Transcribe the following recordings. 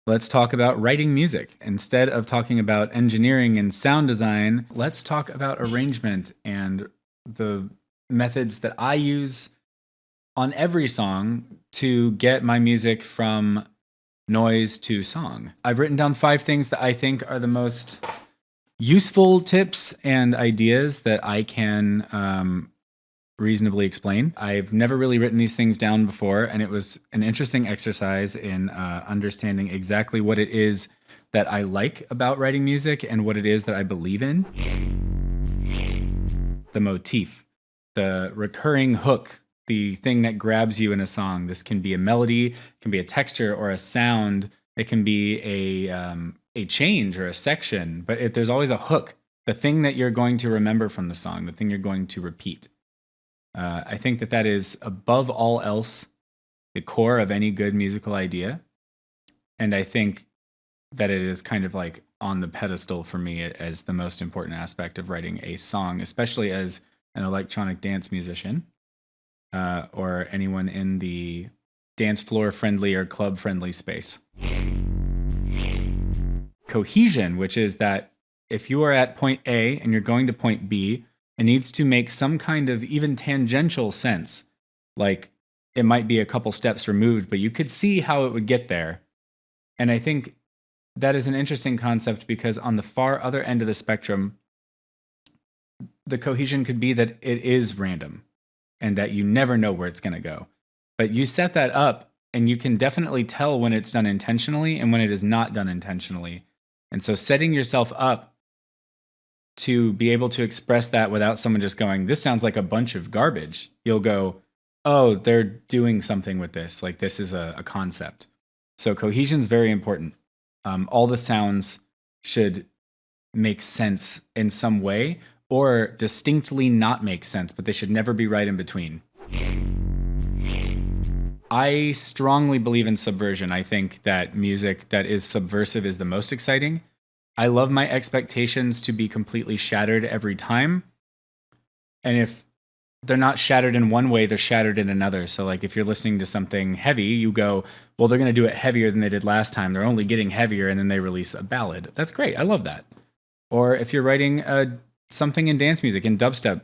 Let's talk about writing music. Instead of talking about engineering and sound design, let's talk about arrangement and the methods that I use on every song to get my music from noise to song. I've written down 5 things that I think are the most useful tips and ideas that I can reasonably explain. I've never really written these things down before, and it was an interesting exercise in understanding exactly what it is that I like about writing music and what it is that I believe in. The motif, the recurring hook, the thing that grabs you in a song. This can be a melody, it can be a texture or a sound, it can be a change or a section, but there's always a hook, the thing that you're going to remember from the song, the thing you're going to repeat. I think that is, above all else, the core of any good musical idea. And I think that it is kind of like on the pedestal for me as the most important aspect of writing a song, especially as an electronic dance musician or anyone in the dance floor friendly or club friendly space. Cohesion, which is that if you are at point A and you're going to point B, it needs to make some kind of even tangential sense. Like it might be a couple steps removed, but you could see how it would get there. And I think that is an interesting concept because on the far other end of the spectrum, the cohesion could be that it is random and that you never know where it's going to go. But you set that up and you can definitely tell when it's done intentionally and when it is not done intentionally. And so setting yourself up to be able to express that without someone just going, this sounds like a bunch of garbage. You'll go, oh, they're doing something with this. Like this is a concept. So cohesion is very important. All the sounds should make sense in some way or distinctly not make sense, but they should never be right in between. I strongly believe in subversion. I think that music that is subversive is the most exciting. I love my expectations to be completely shattered every time. And if they're not shattered in one way, they're shattered in another. So like if you're listening to something heavy, you go, well, they're going to do it heavier than they did last time. They're only getting heavier, and then they release a ballad. That's great. I love that. Or if you're writing something in dance music, in dubstep,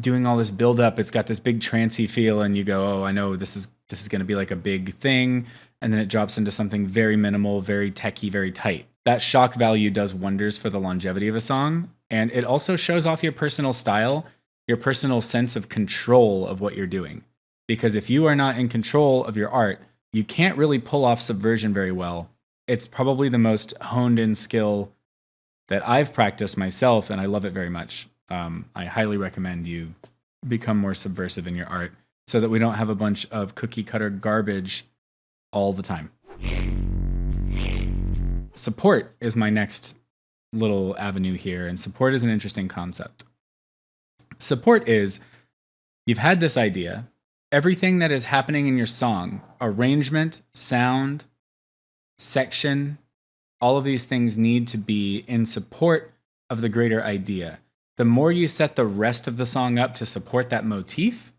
doing all this build up, it's got this big trancey feel, and you go, oh, I know this is going to be like a big thing. And then it drops into something very minimal, very techie, very tight. That shock value does wonders for the longevity of a song. And it also shows off your personal style, your personal sense of control of what you're doing. Because if you are not in control of your art, you can't really pull off subversion very well. It's probably the most honed in skill that I've practiced myself, and I love it very much. I highly recommend you become more subversive in your art so that we don't have a bunch of cookie cutter garbage all the time. Support is my next little avenue here, and support is an interesting concept. Support is, you've had this idea, everything that is happening in your song, arrangement, sound, section, all of these things need to be in support of the greater idea. The more you set the rest of the song up to support that motif,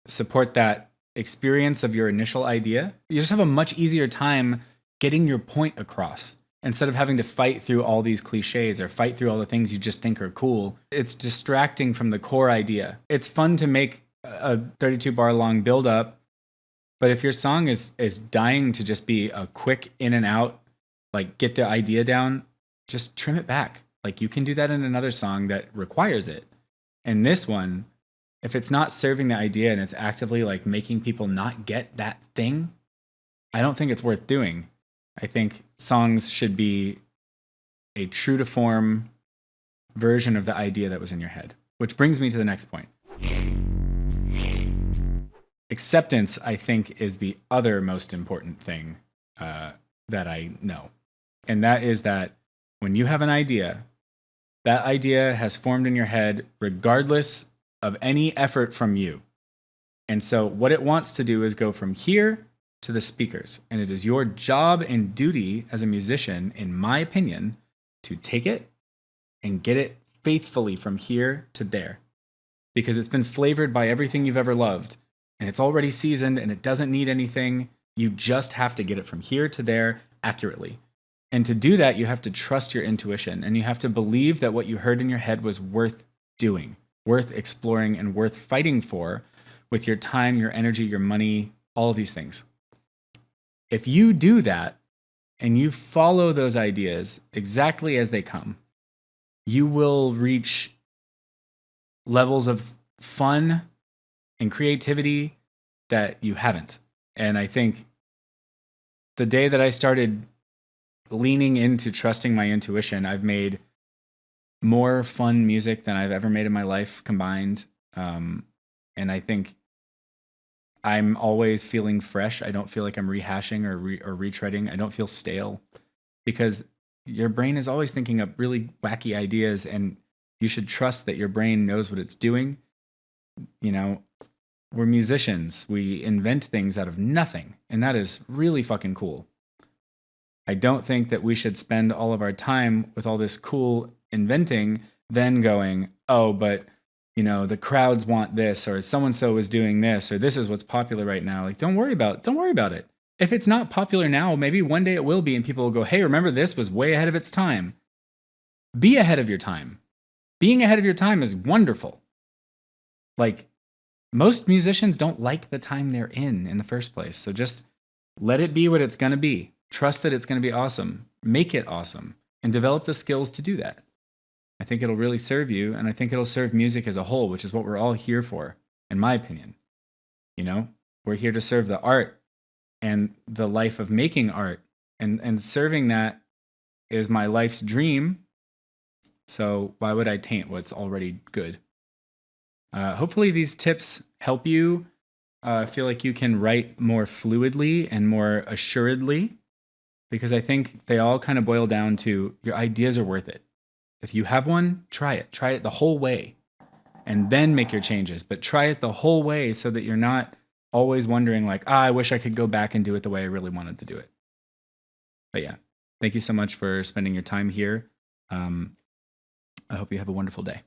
support that experience of your initial idea, you just have a much easier time getting your point across instead of having to fight through all these cliches or fight through all the things you just think are cool. It's distracting from the core idea. It's fun to make a 32 bar long build up, but if your song is dying to just be a quick in and out, like get the idea down, just trim it back. Like you can do that in another song that requires it. And this one, if it's not serving the idea and it's actively like making people not get that thing, I don't think it's worth doing. I think songs should be a true to form version of the idea that was in your head, which brings me to the next point. Acceptance, I think, is the other most important thing that I know. And that is that when you have an idea, that idea has formed in your head regardless of any effort from you. And so what it wants to do is go from here to the speakers. And it is your job and duty as a musician, in my opinion, to take it and get it faithfully from here to there. Because it's been flavored by everything you've ever loved. And it's already seasoned and it doesn't need anything. You just have to get it from here to there accurately. And to do that, you have to trust your intuition, and you have to believe that what you heard in your head was worth doing, worth exploring, and worth fighting for with your time, your energy, your money, all of these things. If you do that and you follow those ideas exactly as they come, you will reach levels of fun and creativity that you haven't. And I think the day that I started leaning into trusting my intuition, I've made more fun music than I've ever made in my life combined. And I think I'm always feeling fresh. I don't feel like I'm rehashing or retreading. I don't feel stale, because your brain is always thinking up really wacky ideas, and you should trust that your brain knows what it's doing. You know, we're musicians. We invent things out of nothing, and that is really fucking cool. I don't think that we should spend all of our time with all this cool inventing, then going, oh, but the crowds want this, or so-and-so is doing this, or this is what's popular right now. Like, don't worry about it. If it's not popular now, maybe one day it will be, and people will go, hey, remember this was way ahead of its time. Be ahead of your time. Being ahead of your time is wonderful. Like, most musicians don't like the time they're in the first place. So just let it be what it's going to be. Trust that it's going to be awesome. Make it awesome, and develop the skills to do that. I think it'll really serve you, and I think it'll serve music as a whole, which is what we're all here for, in my opinion. We're here to serve the art and the life of making art, and serving that is my life's dream. So why would I taint what's already good? Hopefully these tips help you feel like you can write more fluidly and more assuredly, because I think they all kind of boil down to your ideas are worth it. If you have one, try it the whole way, and then make your changes. But try it the whole way so that you're not always wondering like, I wish I could go back and do it the way I really wanted to do it. But yeah, thank you so much for spending your time here. I hope you have a wonderful day.